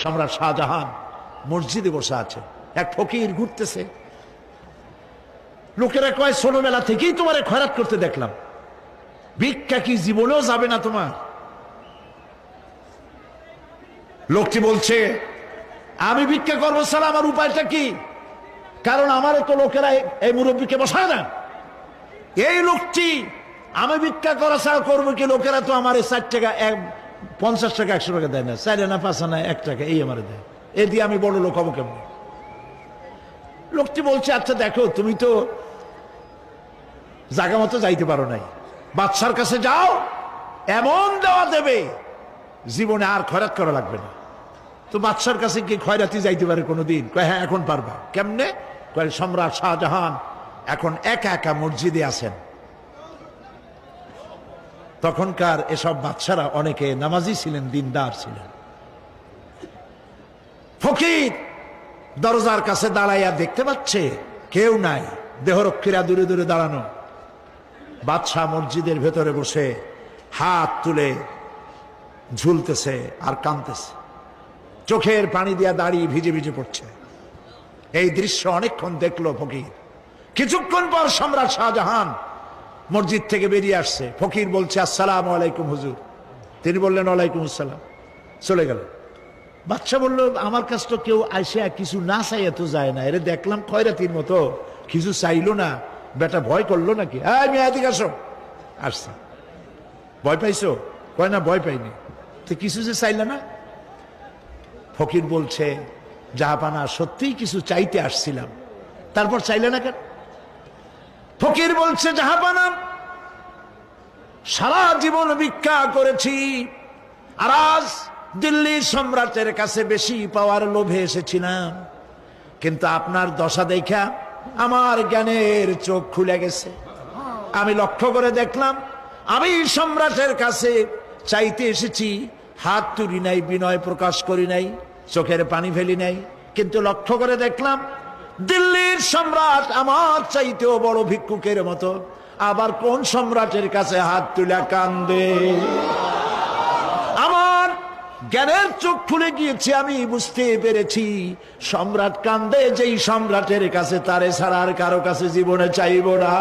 সম্রাট শাহজাহান মসজিদে বসে আছে, এক ফকির ঘুরতেছে। লোকেরা কয় ছোটবেলা থেকেই তোমারে খয়রাত করতে দেখলাম, ভিক্ষা কি জীবনেও যাবে না তোমার? লোকটি বলছে আমি ভিক্ষা করবো ছাড়া আমার উপায়টা কি? কারণ আমারও তো লোকেরা এই মুরব্বীকে বসায় না। এই লোকটি আমি ভিক্ষা করা ছাড়া করবো কি? লোকেরা তো আমার 60 টাকা 50 টাকা 100 টাকা দেয় না, 4 আনা 5 আনা 1 টাকা এই আমার দেয়, এ দিয়ে আমি বড় লোক হবো কেমন? লোকটি বলছে আচ্ছা দেখো, তুমি তো জায়গা মতো যাইতে পারো নাই, বাদশার কাছে যাও, এমন দেওয়া দেবে জীবনে আর খয়রাত করা লাগবে না। তো বাদশার কাছে কি খয়রাতি যাইতে পারে কোনোদিন? কয় হ্যাঁ এখন পারবা। কেমনে? কয় সম্রাট শাহজাহান এখন একা একা মসজিদে আছেন। তখনকার এসব বাদশারা অনেকে নামাজি ছিলেন, দিনদার ছিলেন। ফকির দরজার কাছে দাঁড়াইয়া দেখতে পাচ্ছে কেউ নাই, দেহরক্ষীরা দূরে দূরে দাঁড়ানো। বাদশাহ মসজিদের ভেতরে বসে হাত তুলে ঝুলতেছে আর কাঁদতেছে, চোখের পানি দিয়া দাঁড়িয়ে ভিজে ভিজে পড়ছে। এই দৃশ্য অনেকক্ষণ দেখলো ফকির। কিছুক্ষণ পর সম্রাট শাহজাহান মসজিদ থেকে বেরিয়ে আসছে। ফকির বলছে আসসালামু আলাইকুম হুজুর। তিনি বললেন ওয়ালাইকুম আসসালাম, চলে গেল। বাদশা বলল আমার কাছ তো কেউ আইসা কিছু না চাইয়া তো যায় না, এরে দেখলাম খয়রাতির মতো কিছু চাইলো না, বেটা ভয় করলো নাকি? আমি এদিকে আসো। আসছি। ভয় পাইছো? কয় না ভয় পাইনি। তো কিছু যে চাইলে না? ফকির বলছে জাহাপানা সত্যিই কিছু চাইতে আসছিলাম, তারপর চাইলে না কেন? ফকির বলছে জাহাপানা সারা জীবন ভিক্ষা করেছি, আর আজ দিল্লির সম্রাটের কাছে বেশি পাওয়ার লোভে এসেছিলাম, কিন্তু আপনার দশা দেখা আমার জ্ঞানের চোখ খুলে গেছে। আমি লক্ষ্য করে দেখলাম আমি সম্রাটের কাছে চাইতে এসেছি, হাত তুলি নাই, বিনয় প্রকাশ করি নাই, চোখের পানি ফেলি নাই, কিন্তু লক্ষ্য করে দেখলাম দিল্লির সম্রাট আমার চাইতেও বড় ভিক্ষুকের মতো। আবার কোন সম্রাটের কাছে হাত তুলে কান্দে? আমার জ্ঞানের চোখ খুলে গিয়েছে, আমি বুঝতে পেরেছি সম্রাট কান্দে যেই সম্রাটের কাছে, তারে ছাড়া আর কারো কাছে জীবনে চাইব না।